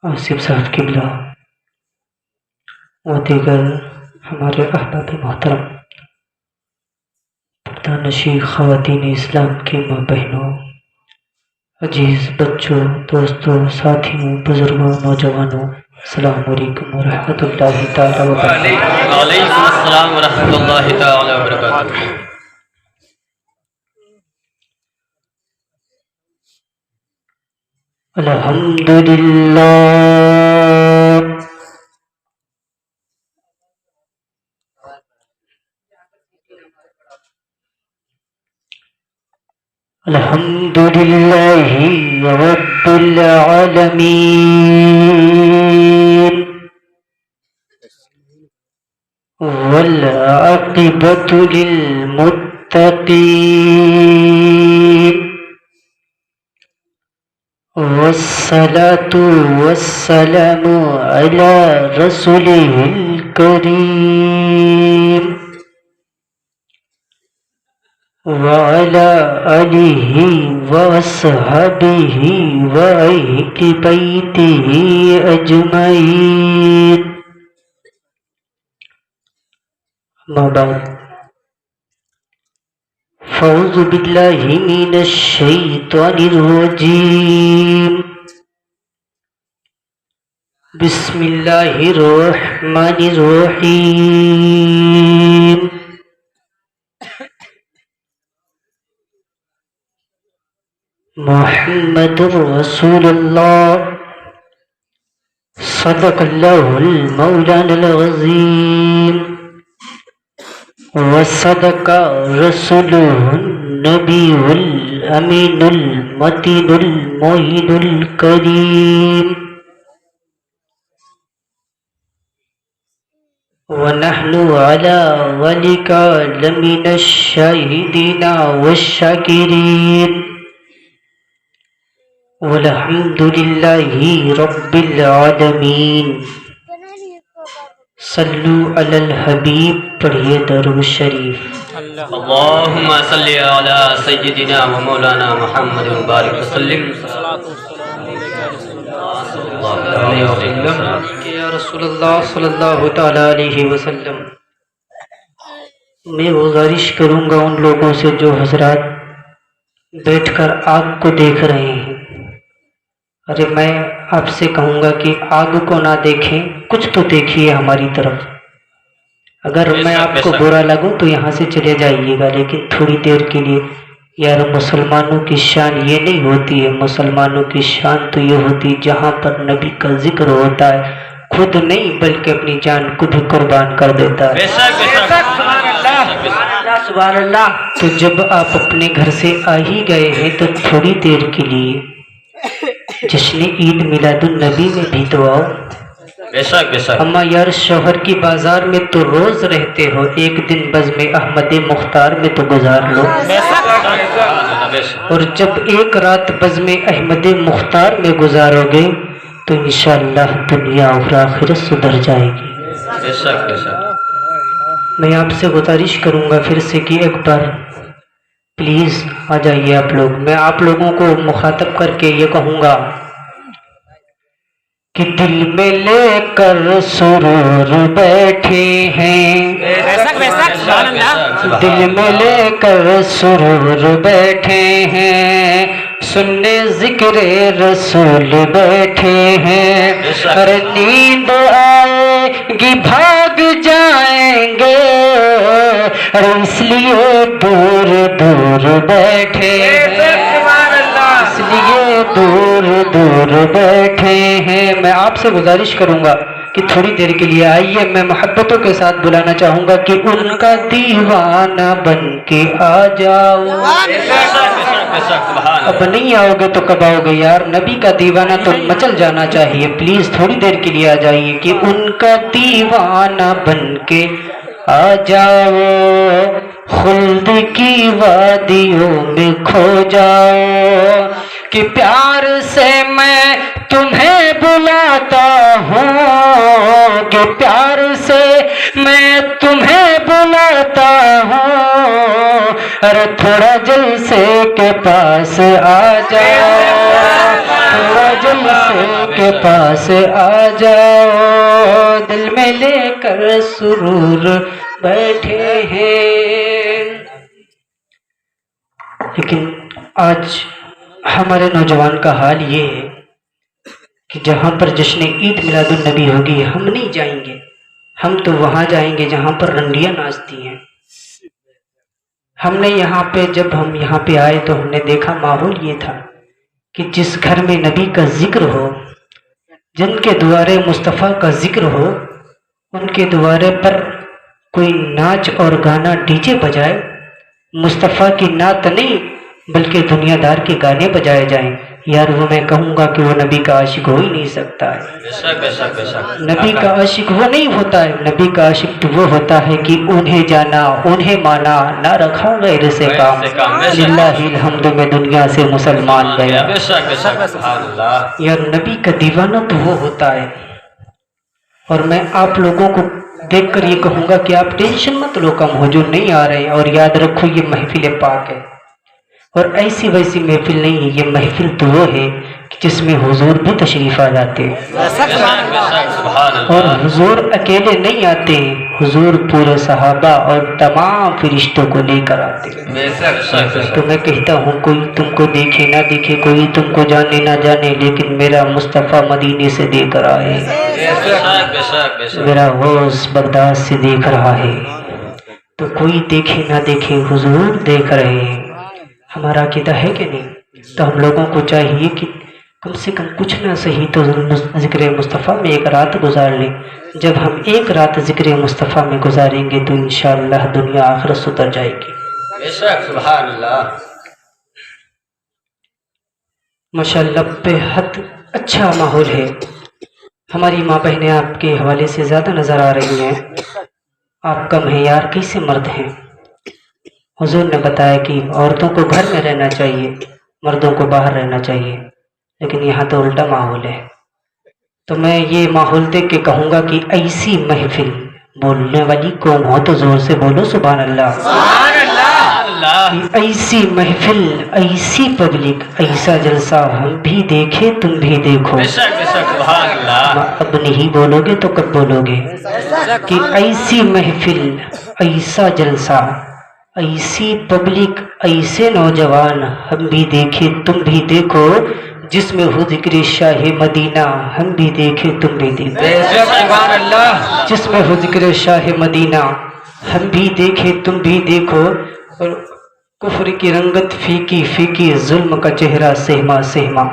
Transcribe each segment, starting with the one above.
آصف صاحب قبلہ و دیگر ہمارے احباب محترم پردہ نشین خواتین اسلام کی ماں بہنوں، عزیز بچوں، دوستوں، ساتھیوں، بزرگوں، نوجوانوں، السلام علیکم ورحمۃ اللہ تعالی وبرکاتہ۔ وعلیکم السلام ورحمۃ اللہ تعالی وبرکاتہ۔ الحمدللہ الحمدللہ رب العالمین والعاقبۃ للمتقین والصلاة والسلام علی رسولہ الکریم وعلى آلہ وصحبہ وأہل بیتہ اجمعین، اما بعد فاعوذ باللہ من الشیطان الرجیم، بسم اللہ الرحمن الرحیم۔ محمد رسول اللہ، صدق اللہ المولانا العظیم، وصدق رسوله النبی الامین المتین المعین الکریم، ونحن على ذلك لمن الشاهدين والشاكرين، والحمد للہ رب العالمین۔ صلو علی الحبیب، پڑھیے درود شریف۔ اللہم صلی علی سیدنا و مولانا محمد مبارک وسلم۔ یا رسول اللہ صلی اللہ تعالی علیہ وسلم، میں گزارش کروں گا ان لوگوں سے جو حضرات بیٹھ کر آگ کو دیکھ رہے ہیں، ارے میں آپ سے کہوں گا کہ آگ کو نہ دیکھیں، کچھ تو دیکھیے ہماری طرف۔ اگر میں آپ کو برا لگوں تو یہاں سے چلے جائیے گا، لیکن تھوڑی دیر کے لیے۔ یار مسلمانوں کی شان یہ نہیں ہوتی ہے، مسلمانوں کی شان تو یہ ہوتی ہے جہاں پر نبی کا ذکر ہوتا ہے خود نہیں بلکہ اپنی جان کو بھی قربان کر دیتا ہے۔ سبحان اللہ۔ تو جب آپ اپنے گھر سے آ ہی گئے ہیں تو تھوڑی دیر کے لیے جشن عید میلاد النبی میں بھی تو آؤ۔ بے شک بے شک۔ اما یار شوہر کی بازار میں تو روز رہتے ہو، ایک دن بزم احمد مختار میں تو گزار لو، اور جب ایک رات بزم احمد مختار میں گزارو گے تو انشاءاللہ دنیا اور آخرت سدھر جائے گی۔ بے شک بے شک۔ میں آپ سے گزارش کروں گا پھر سے کہ ایک بار پلیز آ جائیے آپ لوگ۔ میں آپ لوگوں کو مخاطب کر کے یہ کہوں گا کہ دل میں لے کر سرور بیٹھے ہیں، دل میں لے کر سرور بیٹھے ہیں، سننے ذکر رسول بیٹھے ہیں، ہر نیند آئے گی بھاگ جائیں گے، اس لیے دور دور بیٹھے ہیں، اس لیے دور دور بیٹھے ہیں۔ میں آپ سے گزارش کروں گا کہ تھوڑی دیر کے لیے آئیے، میں محبتوں کے ساتھ بلانا چاہوں گا کہ ان کا دیوانہ بن کے آ جاؤ۔ اب نہیں آؤ گے تو کب آؤ گے یار؟ نبی کا دیوانہ تو مچل جانا چاہیے، پلیز تھوڑی دیر کے لیے آ جائیے کہ ان کا دیوانہ بن کے آ جاؤ، خلد کی وادیوں میں کھو جاؤ، کہ پیار سے میں تمہیں بلاتا ہوں، کہ پیار سے میں تمہیں بلاتا ہوں، ارے تھوڑا جلسے کے پاس آ جاؤ، تھوڑا جلسے کے پاس آ جاؤ، دل میں لے کر سرور بیٹھے ہیں۔ لیکن آج ہمارے نوجوان کا حال یہ ہے کہ جہاں پر جشن عید میلاد النبی ہوگی ہم نہیں جائیں گے، ہم تو وہاں جائیں گے جہاں پر رنڈیاں ناچتی ہیں۔ ہم نے جب ہم یہاں پہ آئے تو ہم نے دیکھا ماحول یہ تھا کہ جس گھر میں نبی کا ذکر ہو، جن کے دوارے مصطفیٰ کا ذکر ہو، ان کے دوارے پر کوئی ناچ اور گانا ڈی جے بجائے، مصطفیٰ کی نعت نہیں بلکہ دنیا دار کے گانے بجائے جائیں، یار وہ میں کہوں گا کہ وہ نبی کا عاشق ہو ہی نہیں سکتا ہے۔ بے شک بے شک بے شک۔ نبی کا عاشق وہ نہیں ہوتا ہے، نبی کا عاشق تو وہ ہوتا ہے کہ انہیں جانا، انہیں مانا، نہ رکھا غیر سے کام، للہ الحمد میں دنیا سے مسلمان گیا۔ بے شک بے شک، سبحان اللہ۔ یار نبی کا دیوانہ تو وہ ہوتا ہے۔ اور میں آپ لوگوں کو دیکھ کر یہ کہوں گا کہ آپ ٹینشن مت لو کم ہو جو نہیں آ رہے، اور یاد رکھو یہ محفل پاک ہے، اور ایسی ویسی محفل نہیں ہے، یہ محفل تو وہ ہے کہ جس میں حضور بھی تشریف آ جاتے ہیں، بے شک بے شک، سبحان اور اللہ۔ حضور اکیلے نہیں آتے ہیں، حضور پورے صحابہ اور تمام فرشتوں کو لے کر آتے ہیں۔ بے شک بے شک بے شک۔ تو میں کہتا ہوں کوئی تم کو دیکھے نہ دیکھے، کوئی تم کو جانے نہ جانے، لیکن میرا مصطفیٰ مدینے سے دیکھ رہا ہے، بے شک بے شک بے شک۔ میرا غوث بغداد سے دیکھ رہا ہے۔ تو کوئی دیکھے نہ دیکھے حضور دیکھ رہے ہیں۔ ہمارا عقیدہ ہے کہ نہیں؟ تو ہم لوگوں کو چاہیے کہ کم سے کم کچھ نہ صحیح تو ذکر مصطفیٰ میں ایک رات گزار لیں۔ جب ہم ایک رات ذکر مصطفیٰ میں گزاریں گے تو انشاءاللہ دنیا آخرت ستر جائے گی۔ بے شک، سبحان اللہ۔ ماشاءاللہ بے حد اچھا ماحول ہے۔ ہماری ماں بہنیں آپ کے حوالے سے زیادہ نظر آ رہی ہیں، آپ کم ہیں یار، کیسے مرد ہیں؟ حضور نے بتایا کہ عورتوں کو گھر میں رہنا چاہیے، مردوں کو باہر رہنا چاہیے، لیکن یہاں تو الٹا ماحول ہے۔ تو میں یہ ماحول دیکھ کے کہوں گا کہ ایسی محفل، بولنے والی کون ہو تو زور سے بولو سبحان اللہ۔ سبحان اللہ۔ کہ ایسی محفل، ایسی پبلک، ایسا جلسہ ہم بھی دیکھے تم بھی دیکھو۔ بے شک بے شک، سبحان اللہ۔ اب نہیں بولو گے تو کب بولو گے؟ کہ ایسی محفل، ایسا جلسہ، ایسی پبلک، ایسے نوجوان ہم بھی دیکھے تم بھی دیکھو، جس میں ہو ذکر شاہ مدینہ ہم بھی دیکھے تم بھی دیکھو۔ بے شک، سبحان اللہ۔ جس میں ہو ذکر شاہ مدینہ ہم بھی دیکھے تم بھی دیکھو، اور کفر کی رنگت فیکی فیکی، ظلم کا چہرہ سہما سہما۔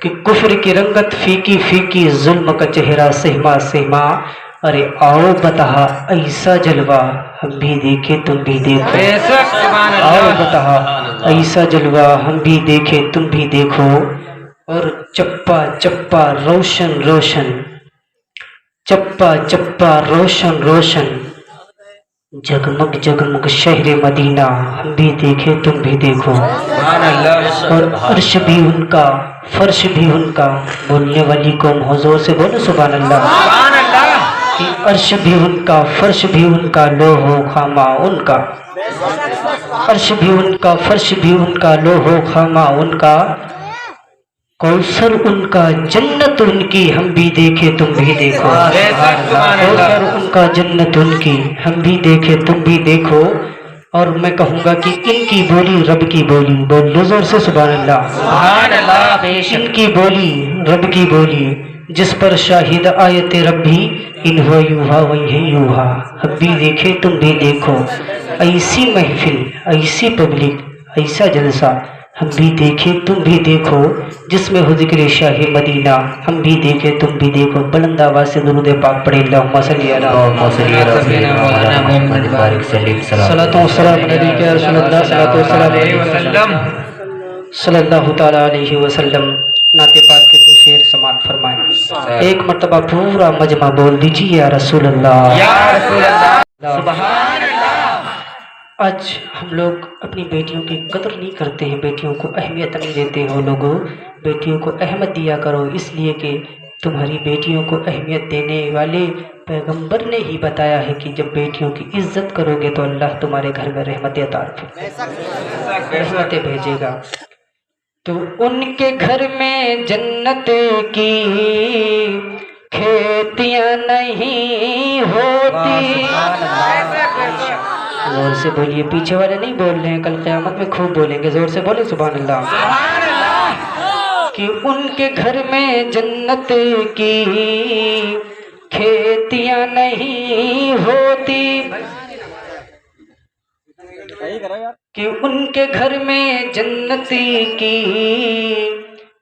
کہ کفر کی رنگت فیکی فیکی، ظلم کا چہرہ سہما سہما، ارے آؤ بتا ایسا جلوہ ہم بھی دیکھے تم بھی دیکھو۔ بے شک، سبحان اللہ۔ آؤ بتا ایسا جلوہ ہم بھی دیکھے تم بھی دیکھو، اور چپا چپا روشن روشن، چپا چپا روشن روشن، جگمگ جگمگ شہر مدینہ ہم بھی دیکھے تم بھی دیکھو۔ سبحان اللہ۔ اور عرش بھی ان کا، فرش بھی ان کا، بولنے والی قوم حضور سے بولو سبحان اللہ۔ سبحان اللہ۔ کہ عرش بھی ان کا، فرش بھی ان کا، لوح و خامہ ان کا، عرش بھی ان کا، فرش بھی ان کا، لوح و خامہ ان کا، کوثر ان کا، جنت ان کی ہم بھی دیکھے تم بھی دیکھو۔ کوثر ان کا، جنت ان کی ہم بھی دیکھے تم بھی دیکھو۔ اور میں کہوں گا کہ ان کی بولی رب کی بولی، بول دو زور سے سبحان اللہ۔ سبحان اللہ۔ ان کی بولی رب کی بولی، جس پر شاہد آیت ربی، ان ہوا یوہا وہی ہے یوہا ہم بھی دیکھے تم بھی دیکھو۔ ایسی محفل، ایسی پبلک، ایسا جلسہ ہم بھی دیکھے تم بھی دیکھو، جس میں ہو ذکر شاہ مدینہ ہم بھی دیکھے تم بھی دیکھو۔ بلند آواز سے درود پاک پڑھے، اللہم صلی علی محمد، صلاۃ و سلام علیک یا رسول اللہ، صلاۃ و سلام علیہ وسلم صلی اللہ تعالیٰ علیہ وسلم۔ نعت پاک کے تو شعر سماعت فرمائیں، ایک مرتبہ پورا مجمع بول دیجیے یا رسول اللہ، یا رسول اللہ۔ سبحان اللہ۔ آج ہم لوگ اپنی بیٹیوں کی قدر نہیں کرتے ہیں، بیٹیوں کو اہمیت نہیں دیتے ہیں۔ لوگوں بیٹیوں کو اہمیت دیا کرو، اس لیے کہ تمہاری بیٹیوں کو اہمیت دینے والے پیغمبر نے ہی بتایا ہے کہ جب بیٹیوں کی عزت کرو گے تو اللہ تمہارے گھر میں رحمتیں عطا رحمتیں بھیجے گا۔ تو ان کے گھر میں جنت کی کھیتیاں نہیں ہوتی. زور سے بولیے، پیچھے والے نہیں بول رہے ہیں، کل قیامت میں خوب بولیں گے. زور سے بولے سبحان اللہ. کہ ان کے گھر میں جنت کی کھیتیاں نہیں ہوتی، کہ ان کے گھر میں جنت کی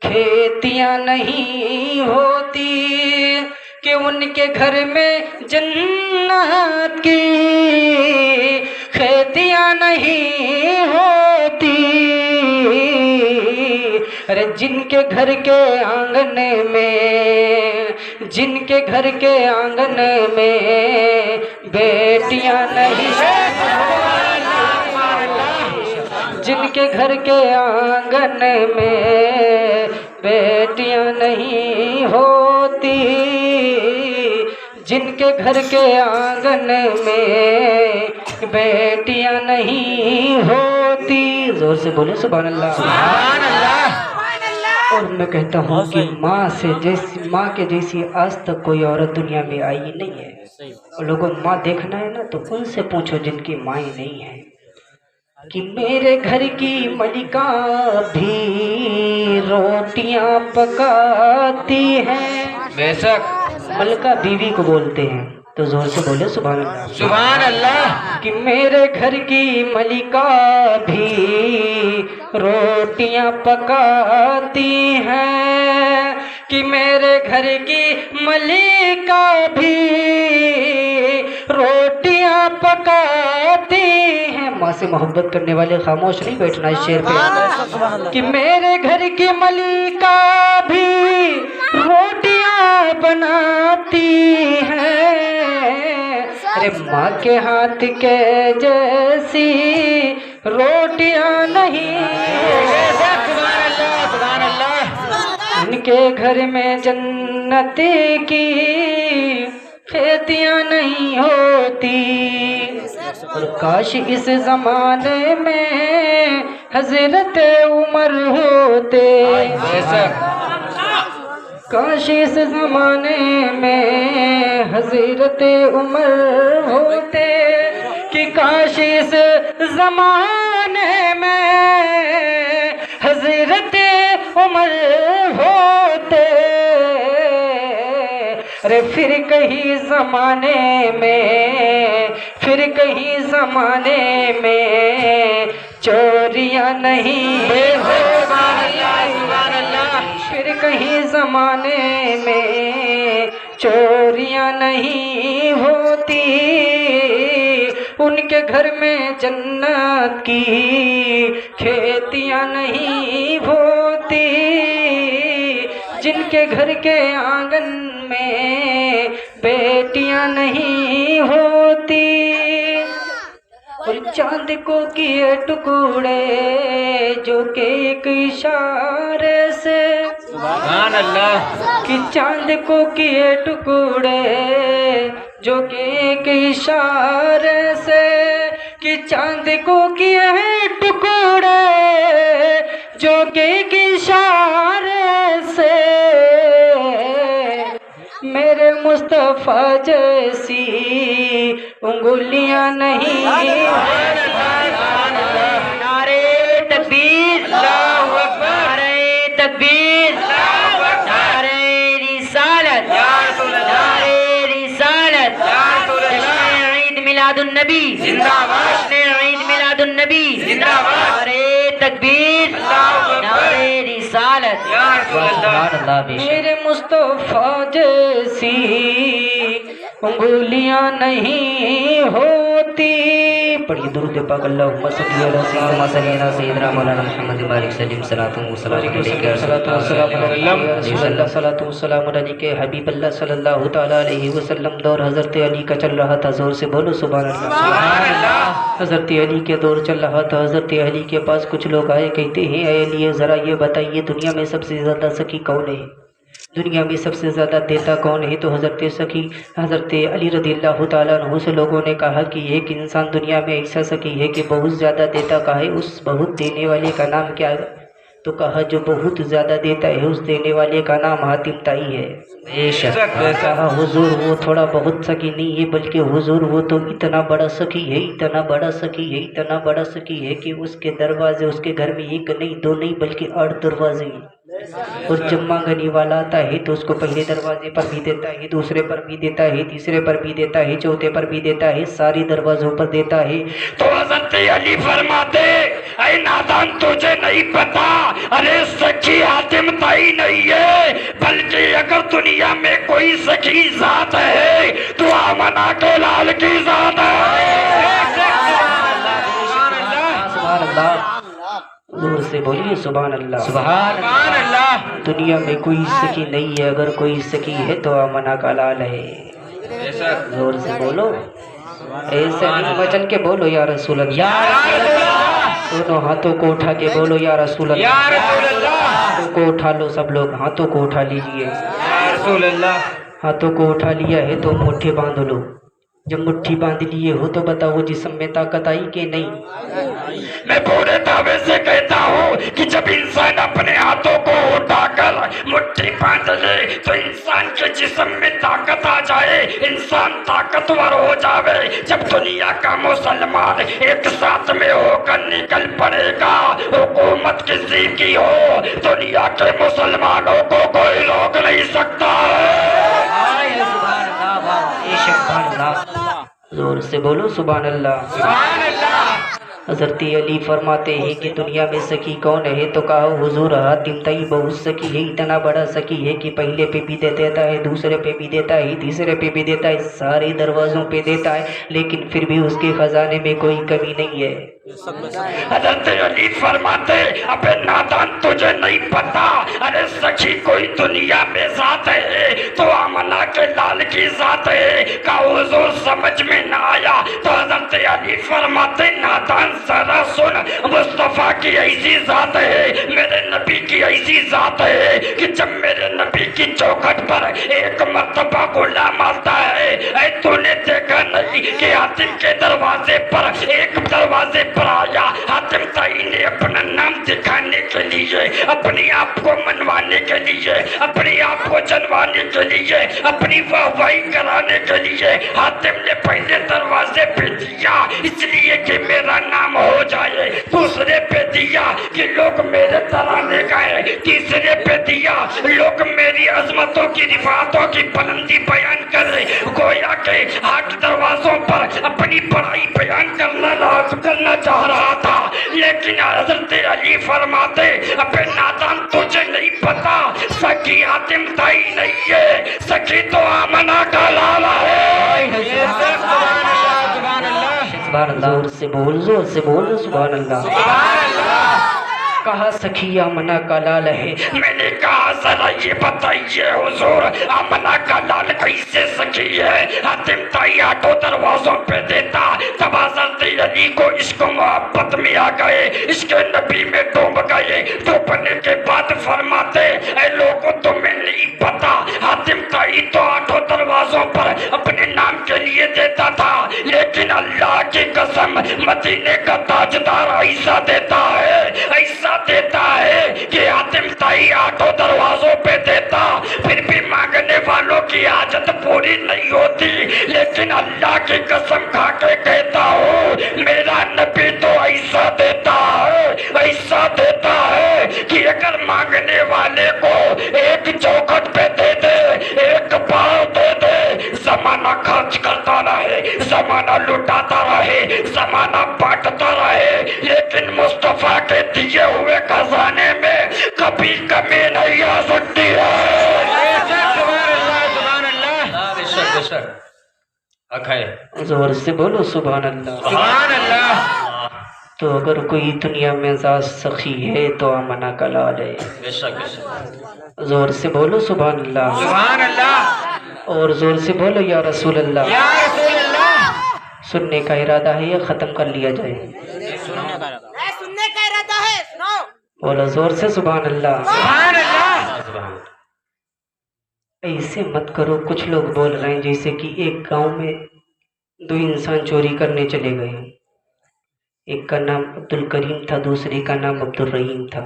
کھیتیاں نہیں ہوتی، کہ ان کے گھر میں جنت کی کھیتیاں نہیں ہوتی. ارے جن کے گھر کے آنگن میں، جن کے گھر کے آنگن میں بیٹیاں نہیں، جن کے گھر کے آنگن میں بیٹیاں نہیں ہوتی، جن کے گھر کے آنگن میں بیٹیاں نہیں ہوتی. زور سے بولے سبحان اللہ. سبحان اللہ. اور میں کہتا ہوں کہ ماں کے جیسی آج تک کوئی عورت دنیا میں آئی نہیں ہے. اور لوگوں ماں دیکھنا ہے نا تو ان سے پوچھو جن کی مائیں نہیں ہیں، کہ میرے گھر کی ملکہ بھی روٹیاں پکاتی ہیں. بے شک. ملکہ بیوی کو بولتے ہیں، تو زور سے بولے سبحان اللہ. سبحان اللہ. کہ میرے گھر کی ملکہ بھی روٹیاں پکاتی ہیں، کہ میرے گھر کی ملکہ بھی روٹیاں پکاتی ہیں. ماں سے محبت کرنے والے خاموش نہیں بیٹھنا اس شعر پہ. کہ میرے گھر کی ملکہ بھی روٹیاں بناتی ہیں. ارے ماں کے ہاتھ کے جیسی روٹیاں نہیں. سبحان اللہ. ان کے گھر میں جنت کی کھیتیاں نہیں ہوتی. اور کاش اس زمانے میں حضرت عمر ہوتے. کاش اس زمانے میں حضرت عمر ہوتے، کہ کاش اس زمانے میں حضرت عمر ہوتے. ارے پھر کہیں زمانے میں، پھر کہیں زمانے میں چوریاں نہیں ہوتی. پھر کہیں زمانے میں چوریاں نہیں ہوتی. ان کے گھر میں جنت کی کھیتیاں نہیں ہوتی، جن کے گھر کے آنگن میں بیٹیاں نہیں ہوتی. اور چاند کو کیے ٹکڑے جو کہ ایک اشارے سے. سبحان اللہ. کہ چاند کو کیے ٹکڑے جو کہ ایک اشارے سے، کہ چاند کو کیے ٹکڑے جو کہ ایک اشارے سے. میرے مصطفیٰ جیسی انگلیاں نہیں. نعرے تکبیر، نعرے تکبیر، نعرے رسالت، نعرے رسالت. جشن عید میلاد النبی زندہ باد. جشن عید میلاد النبی زندہ باد. نعرے تکبیر، نعرے رسالت. میرے مصطفیٰ جیسی انگلیاں نہیں ہوتی. پڑھیے درود پاک اللہم صلی علی سیدنا مولانا محمد بارک سلیم صلاۃ و سلام علیک حبیب اللہ صلی اللہ تعالیٰ علیہ وسلم. دور حضرت علی کا چل رہا تھا. زور سے بولو سبحان اللہ. حضرت علی کے دور چل رہا تھا. حضرت علی کے پاس کچھ لوگ آئے، کہتے ہیں اے علی ذرا یہ بتائیے دنیا میں سب سے زیادہ سخی کون ہے؟ دنیا میں سب سے زیادہ دیتا کون ہے؟ تو حضرت سخی حضرت علی رضی اللہ تعالیٰ عنہ سے لوگوں نے کہا کہ ایک انسان دنیا میں ایسا سخی ہے کہ بہت زیادہ دیتا کا ہے، اس بہت دینے والے کا نام کیا ہے؟ تو کہا جو بہت زیادہ دیتا ہے اس دینے والے کا نام حاتم تائی ہے۔ بے شک کہا حضور وہ تھوڑا بہت سخی نہیں ہے بلکہ حضور وہ تو اتنا بڑا سخی ہے، اتنا بڑا سخی ہے، اتنا بڑا سخی ہے کہ اس کے دروازے اس کے گھر میں ایک نہیں دو نہیں بلکہ 8 دروازے ہیں۔ اور جب مانگنے والا آتا ہے تو اس کو پہلے دروازے پر بھی دیتا ہے، دوسرے پر بھی دیتا ہے، تیسرے پر بھی دیتا ہے، چوتھے پر بھی دیتا ہے، ساری دروازوں پر دیتا ہے۔ تو حضرت علی فرماتے اے نادان تجھے نہیں پتا، ارے سخی حاتم تائی نہیں ہے بلکہ اگر دنیا میں کوئی سخی ذات ہے تو آمنہ کے لال کی ذات ہے۔ سبحان اللہ، زور سے بولیے سبحان اللہ۔ سبحان اللہ۔ دنیا میں کوئی سخی نہیں ہے، اگر کوئی سخی ہے تو آمنہ کا لال ہے۔ بے شک زور سے بولو، ایسے نہیں وچن کے بولو یا رسول اللہ، یا رسول اللہ، دونوں ہاتھوں کو اٹھا کے بولو یا رسول اللہ۔ یا رسول اللہ، ہاتھوں کو اٹھا لو، سب لوگ ہاتھوں کو اٹھا لیجئے۔ یا رسول اللہ۔ ہاتھوں کو اٹھا لیا ہے تو مٹھی باندھ لو۔ جب مٹھی باندھ لیے ہو تو بتاؤ جسم میں طاقت آئی کہ نہیں؟ میں پورے دعوے سے کہتا ہوں کہ جب انسان اپنے ہاتھوں کو اٹھا کر مٹھی باندھ لے تو انسان کے جسم میں طاقت آ جائے، انسان طاقتور ہو جاوے۔ جب دنیا کا مسلمان ایک ساتھ میں ہو کر نکل پڑے گا، حکومت کسی کی ہو، دنیا کے مسلمانوں کو کوئی روک نہیں سکتا زور سے بولو سبحان اللہ۔ سبحان اللہ۔ حضرت علی فرماتے ہیں کہ دنیا میں سخی کون ہے تو کہا حضور حاتم تائی بہت سخی ہے، اتنا بڑا سخی ہے کہ پہلے پہ بھی دیتا ہے، دوسرے پہ بھی دیتا ہے، تیسرے پہ بھی دیتا ہے، سارے دروازوں پہ دیتا ہے، لیکن پھر بھی اس کے خزانے میں کوئی کمی نہیں ہے۔ حضرت علی فرماتے ابے نادان تجھے نہیں پتا، ارے سخی کوئی دنیا میں ذات ہے تو آمنہ کے لال کی ذات ہے۔ کہ حضور سمجھ میں نہ آیا تو حضرت علی فرماتے نادان ذرا سن، مصطفیٰ کی ایسی ذات ہے، میرے نبی کی ایسی ذات ہے کہ جب میرے نبی کی چوکھٹ پر ایک مرتبہ غلام آتا ہے، اے تو نے دیکھا نہیں کہ حاتم کے دروازے پر ایک دروازے پر آیا، حاتم تائی نے اپنا نام دکھانے کے لیے، اپنی آپ کو منوانے کے لیے، اپنی آپ کو جنوانے کے لیے، اپنی واہوائی کرانے کے لیے حاتم نے پہلے دروازے پہ دیا اس لیے کہ میرا نام ہو جائے، دوسرے پہ دیا کہ لوگ میرے ترانے گائے، تیسرے پہ دیا لوگ میری عظمتوں کی رفعتوں کی بلندی بیان کرے، گویا کہ 8 دروازوں پر اپنی بڑائی بیان کرنا چاہ رہا تھا، لیکن حضرت علی فرماتے ابے نادان تجھے نہیں پتا، سخی حاتم تائی نہیں ہے، سخی تو آمنہ کا لالا ہے۔ سبحان اللہ۔ سبحان اللہ، زور سے بول، زور سے بول سبحان اللہ۔ سبحان اللہ۔ کہا سخی آمنہ کا لال ہے۔ میں نے کہا ذرا یہ بتائیے حضور آمنہ کا لال کیسے سخی ہے؟ حاتم تائی 8 دروازوں پہ دیتا، تب حضرت علی کو عشق و محبت میں آ گئے، عشق نبی میں ڈوب گئے، ڈوبنے کے بعد فرماتے اے لوگوں تمہیں نہیں پتا، حاتم تائی تو 8 دروازوں پر اپنے نام کے لیے دیتا تھا، لیکن اللہ کی قسم مدینے کا تاجدار ایسا دیتا ہے، ایسا دیتا ہے کہ حاتم تائی 8 دروازوں پہ دیتا، پھر بھی مانگنے والوں کی حاجت پوری نہیں ہوتی، لیکن اللہ کی قسم کھا کے کہتا ہوں میرا نبی تو ایسا دیتا ہے، ایسا دیتا ہے کہ اگر مانگنے والے کو ایک چوکھٹ پہ دے دے، ایک پاؤ دے دے، زمانہ خرچ کرتا رہے، زمانہ لٹاتا رہے، زمانہ بانٹتا رہے، لیکن مصطفیٰ کے دیے ہوئے خزانے میں کبھی کمی نہیں آ سکتی ہے۔ سبحان اللہ۔ بے شک بے شک حق ہے۔ زور سے بولو سبحان اللہ۔ سبحان اللہ۔ تو اگر کوئی دنیا میں ذات سخی ہے تو آمنہ کا لال ہے۔ بے شک بے شک۔ زور سے بولو سبحان اللہ، سبحان اللہ۔ اور زور سے بولو یا رسول اللہ۔ یا رسول اللہ۔ سننے کا ارادہ ہے یا ختم کر لیا جائے؟ سننے کا ارادہ ہے، سناؤ۔ بولو زور سے سبحان اللہ۔ سبحان اللہ۔ سبحان ایسے مت کرو، کچھ لوگ بول رہے ہیں جیسے کہ ایک گاؤں میں 2 انسان چوری کرنے چلے گئے، ایک کا نام عبد الکریم تھا، دوسرے کا نام عبد الرحیم تھا۔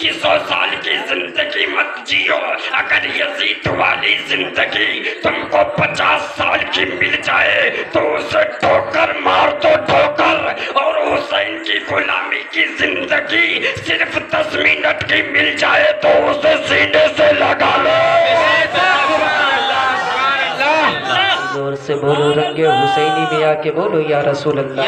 کہ 100 سال کی زندگی مت جیو، اگر یزید والی زندگی تم کو 50 سال کی مل جائے تو اسے ٹھوکر مار دو ٹھوکر، اور حسین کی غلامی کی زندگی صرف 10 منٹ کی مل جائے تو اسے سینے سے لگا لو۔ زور سے بولو رنگ حسینی میں آ کے بولو یا رسول اللہ۔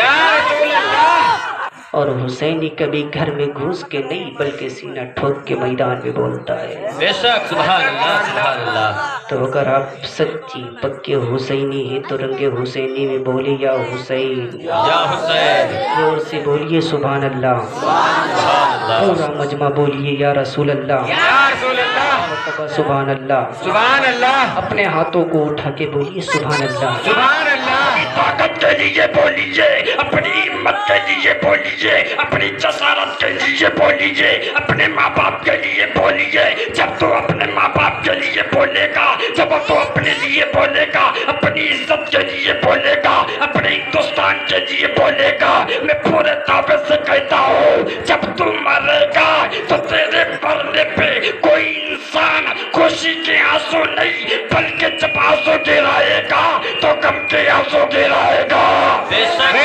اور حسینی کبھی گھر میں گھس کے نہیں بلکہ سینہ ٹھوک کے میدان میں بولتا ہے۔ بے شک، سبحان اللہ سبحان اللہ۔ تو اگر آپ سچی پکے حسینی ہیں تو رنگ حسینی میں بولے یا حسین، یا حسین، زور سے بولیے سبحان اللہ، سبحان اللہ، پورا مجمع بولیے یا رسول اللہ، یا رسول اللہ، مرتبہ سبحان اللہ، سبحان اللہ، اپنے ہاتھوں کو اٹھا کے بولیے سبحان اللہ۔ سبحان اللہ، اپنی طاقت کے لیے بولیے، اپنی ہمت کے لیے بولیے، اپنی جسارت کے لیے بولیے، اپنے ماں باپ کے لیے بولیے۔ جب تو اپنے ماں باپ کے لیے بولے گا، جب تو اپنے لیے بولے گا، اپنی عزت کے لیے بولے گا، اپنے ہندوستان کے لیے بولے گا، میں پورے دعوے سے کہتا ہوں جب تو مرے گا تو تیرے مرنے پہ کوئی انسان خوشی کے آنسو نہیں بلکہ جب آنسو گرائے گا تو غم کے آنسو گرائے گا۔ بے شک،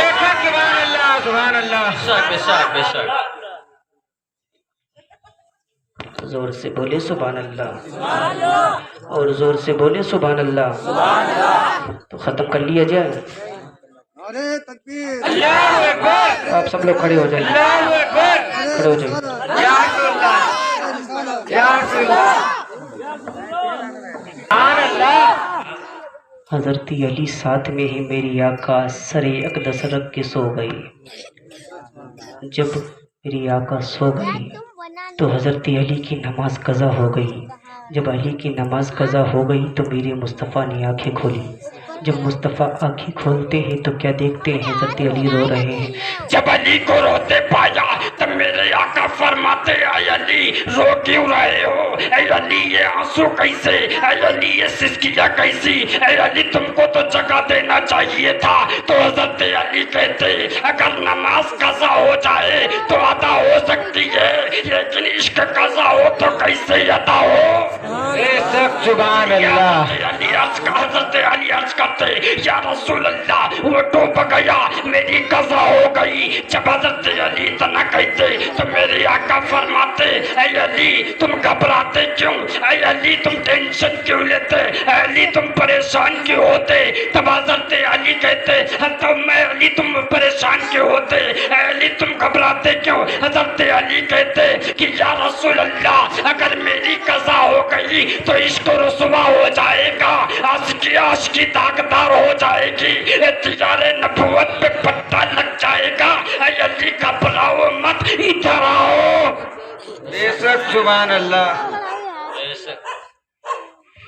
سبحان اللہ سبحان اللہ، بے شک بے شک۔ زور سے بولے سبحان اللہ، اور زور سے بولے سبحان اللہ۔ تو ختم کر لیا جائے، اللہ اکبر، آپ سب لوگ کھڑے ہو جائیں، اللہ اکبر، کھڑے ہو جائیں۔ یا رسول اللہ، یا رسول اللہ، سبحان اللہ۔ حضرت علی ساتھ میں ہی میری آقا سر اقدس رکھ کے سو گئی۔ جب میری آقا سو گئی تو حضرت علی کی نماز قضا ہو گئی۔ جب علی کی نماز قضا ہو گئی تو میرے مصطفیٰ نے آنکھیں کھولی۔ جب مصطفیٰ آنکھیں کھولتے ہیں تو کیا دیکھتے ہیں؟ حضرت علی رو رہے ہیں۔ جب علی کو روتے پایا تب میرے آقا فرماتے اے علی رو کیوں رہے ہو؟ اے علی یہ آنسو کیسے؟ اے علی یہ سسکیاں کیسی؟ اے علی تم کو تو جگہ دینا چاہیے تھا۔ تو حضرت علی کہتے اگر نماز قضا ہو جائے تو ادا ہو سکتی ہے، لیکن عشق قضا ہو تو کیسے ادا ہو؟ بے شک، سبحان اللہ۔ حضرت علی عرض کرتے یا رسول اللہ وہ ڈوب گیا، میری قضا ہو گئی۔ جب حضرت علی اتنا کہتے تو میرے آقا فرماتے اے علی تم گھبراتے کیوں؟ اے علی تم ٹینشن کیوں لیتے؟ اے علی تم پریشان کیوں ہوتے؟ تب حضرت علی کہتے تو میں علی تم پریشان کیوں ہوتے؟ اے علی تم گھبراتے کیوں؟ حضرت علی کہتے کہ یا رسول اللہ اگر میری قضا ہو گئی تو عشق رسوا ہو جائے گا، عاشقی داغدار ہو جائے گی، تیار نبوت پہ پٹا لگ جائے گا۔ اے علی گھبراؤ مت، ادھر آؤ۔ بے شک، سبحان اللہ، بے شک،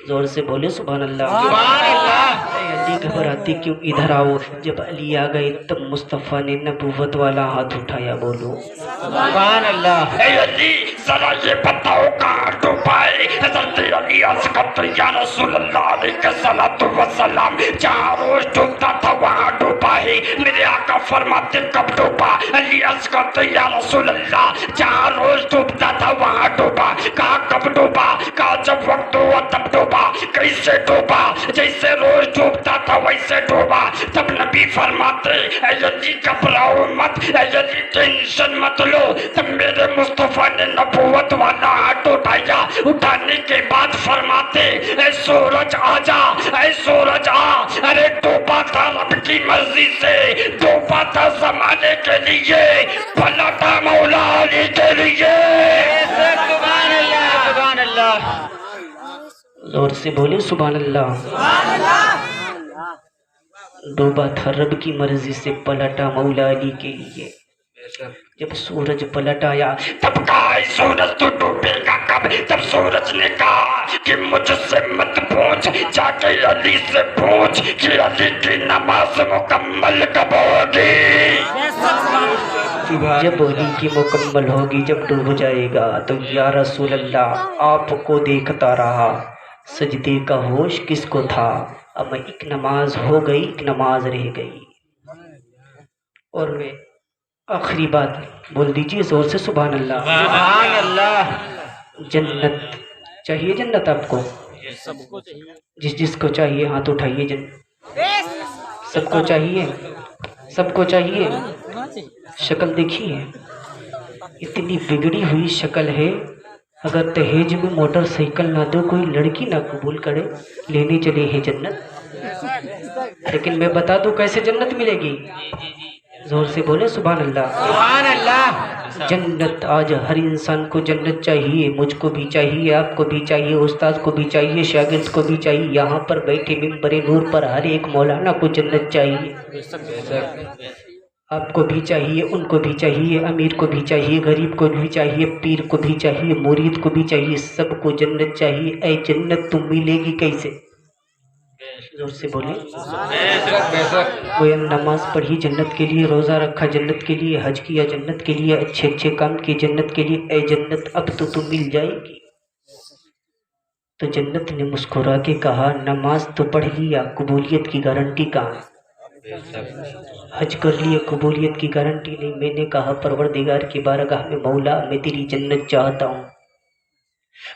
زور سے بولے سبحان اللہ۔ سبحان اللہ۔ اے علی گھبراتے کیوں؟ ادھر آؤ۔ جب علی آ گئے تب مصطفیٰ نے نبوت والا ہاتھ اٹھایا، بولو سبحان اللہ۔ اے علی ذرا یہ بتاؤ کہاں ڈوبائے؟ حضرت علی عرض کرتے یا رسول اللہ علیہ الصلوۃ والسلام جہاں روز ڈوبتا تھا وہاں ڈوبا ہے۔ میرے آقا فرماتے کب ڈوبا؟ علی عرض کرتے یا رسول اللہ جہاں روز ڈوبتا تھا وہاں ڈوبا۔ کہا کب ڈوبا؟ کہا جب وقت ہوا تب ڈوبا۔ کیسے ڈوبا؟ جیسے روز ڈوبتا تھا ویسے ڈوبا۔ تب نبی فرماتے اے علی گھبراؤ مت، اے علی ٹینشن مت لو۔ تب میرے مصطفیٰ نے نبوت والا ہاتھ اٹھایا، اٹھانے کے بعد فرماتے اے سورج آ جا، اے سورج آ۔ ارے ڈوبا تھا رب کی مرضی سے، ڈوبا تھا زمانے کے لیے، پھلا تھا مولا علی کے لیے۔ سبحان اللہ، سبحان اللہ، زور سے بولے سبحان اللہ۔ ڈوبا تھا رب کی مرضی سے، پلٹا مولا علی کے لیے۔ جب سورج پلٹ آیا تب کہا اے سورج تو ڈوبے گا کب؟ تب سورج نے کہا کہ مجھ سے مت پوچھ، جا کے علی سے پوچھ کہ علی کی نماز مکمل کب ہوگی۔ جب علی کی مکمل ہوگی، جب ڈوب جائے گا تو یا رسول اللہ آپ کو دیکھتا رہا، سجدے کا ہوش کس کو تھا؟ اب ایک نماز ہو گئی، ایک نماز رہ گئی، اور میں آخری بات بول دیجیے زور سے سبحان اللہ. سبحان اللہ. جنت چاہیے؟ جنت آپ کو جس کو چاہیے ہاتھ اٹھائیے. جنت سب کو چاہیے؟ سب کو چاہیے؟ شکل دیکھیے اتنی بگڑی ہوئی شکل ہے. اگر دہیج میں موٹر سائیکل نہ دو کوئی لڑکی نہ قبول کرے لینے چلے ہیں جنت. لیکن میں بتا دوں کیسے جنت ملے گی. زور سے بولے سبحان اللہ. سبحان اللہ. جنت آج ہر انسان کو جنت چاہیے. مجھ کو بھی چاہیے، آپ کو بھی چاہیے، استاد کو بھی چاہیے، شاگرد کو بھی چاہیے. یہاں پر بیٹھے ممبر نور پر ہر ایک مولانا کو جنت چاہیے. آپ کو بھی چاہیے، ان کو بھی چاہیے، امیر کو بھی چاہیے، غریب کو بھی چاہیے، پیر کو بھی چاہیے، مرید کو بھی چاہیے. سب کو جنت چاہیے. اے جنت تم ملے گی کیسے؟ زور سے بولے. کوئی نماز پڑھی جنت کے لیے، روزہ رکھا جنت کے لیے، حج کیا جنت کے لیے، اچھے اچھے کام کیے جنت کے لیے. اے جنت اب تو تم مل جائے گی. تو جنت نے مسکرا کے کہا نماز تو پڑھ لیا، قبولیت کی گارنٹی کہاں ہے؟ حج کر لیے، قبولیت کی گارنٹی نہیں. میں نے کہا پروردگار کی بارگاہ میں مولا میں تیری جنت چاہتا ہوں.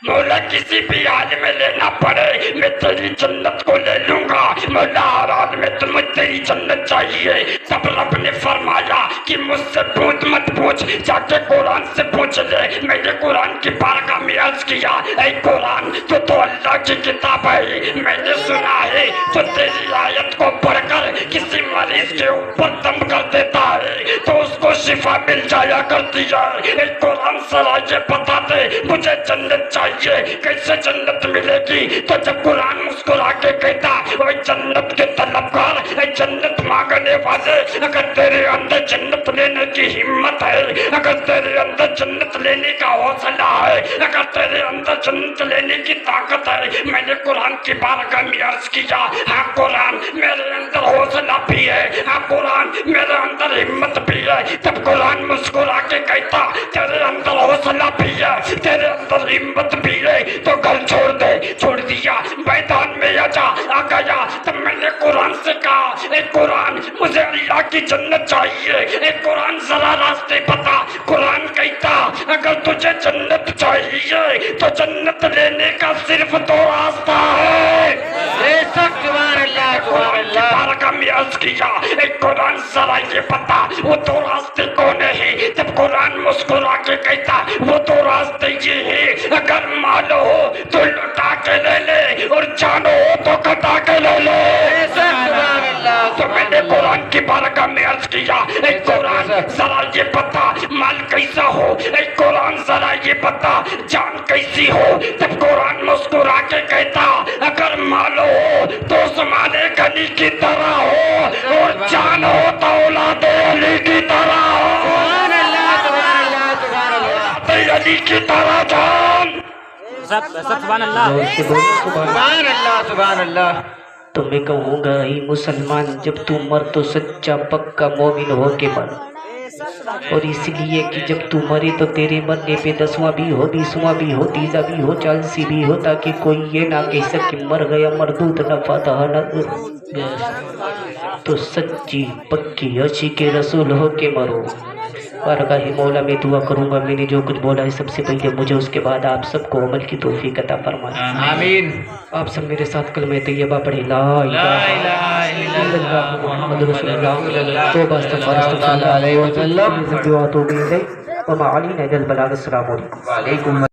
مولا کسی بھی حال میں لینا پڑے میں تیری جنت کو لے لوں گا. مولا ہر حال میں تمہیں تیری جنت چاہیے. تب رب نے فرمایا کہ مجھ سے پوچھ مت پوچھ، جا کے قرآن سے پوچھ لے. میں نے قرآن کی بارگاہ میں عرض کیا اے قرآن تو اللہ کی کتاب ہے. میں نے سنا ہے تو تیری آیت کو پڑھ کر کسی مریض کے اوپر دم کر دیتا ہے تو اس کو شفا مل جایا کرتی ہے. اے قرآن ذرا یہ بتا دے مجھے جنت چاہیے، کیسے جنت ملے گی؟ تو جب قرآن مسکرا کے کہتا اے جنت کے طلبگار، اے جنت مانگنے والے، اگر تیرے اندر جنت لینے کی ہمت ہے، اگر تیرے اندر جنت لینے کا حوصلہ ہے، اگر تیرے اندر جنت لینے کی طاقت ہے، میں نے قرآن کی بارگاہ میں عرض کیا ہاں قرآن میرے اندر حوصلہ بھی ہے، ہاں قرآن میرے اندر ہمت بھی ہے. تب قرآن مسکرا کے کہتا تیرے اندر حوصلہ بھی ہے، تیرے اندر ہمت بھی ہے تو گھر چھوڑ دے. چھوڑ دیا، میدان میں آ گیا. تب میں نے قرآن سے کہا اے قرآن مجھے اللہ کی جنت چاہیے. اے قرآن ذرا راستے بتا. قرآن کہتا اگر تجھے جنت چاہیے تو جنت لینے کا صرف دو راستہ ہے. سبحان اللہ. سبحان اللہ. بارگاہ میں عرض کیا اے قرآن ذرا یہ بتا وہ دو راستے کون ہیں؟ جب قرآن مسکرا کے کہتا وہ دو راستے یہ ہیں اگر مال ہو تو لٹا کے لے لے اور جان ہو تو کٹا کے لے لے. سبحان اللہ. تو میں نے قرآن کی بارگاہ میں عرض کیا اے قرآن ذرا یہ بتا مال کیسا ہو؟ اے قرآن ذرا یہ بتا جان کیسی ہو؟ تب قرآن مسکرا کے کہتا اگر مال ہو تو عثمان غنی کی طرح ہو اور جان ہو تو اولاد علی کی طرح ہو. سبحان اللہ. سبحان اللہ. سبحان اللہ. علی کی طرح جان. سبحان اللہ. زور سے بولے سبحان اللہ. سبحان اللہ. سبحان اللہ. تو میں کہوں گا اے مسلمان جب تو مر تو سچا پکا مومن ہو کے مر. اور اس لیے کہ جب تو مرے تو تیرے مرنے پہ 10واں بھی ہو، 20واں بھی ہو، 30 بھی ہو، 40 بھی ہو، تاکہ کوئی یہ نہ کہہ سکے مر گیا مردود نہ فاتح نہ. تو سچی پکی عاشق رسول ہو کے مرو. بارگاہ مولا میں دعا کروں گا میں نے جو کچھ بولا ہے سب سے پہلے مجھے، اس کے بعد آپ سب کو عمل کی توفیق عطا فرمائے. آمین. آپ سب میرے ساتھ کلمہ طیبہ پڑھے لا الہ الا اللہ محمد رسول اللہ توبہ استغفار استغفر اللہ علیہ وسلم وما علینا الا البلاغ. السلام علیکم.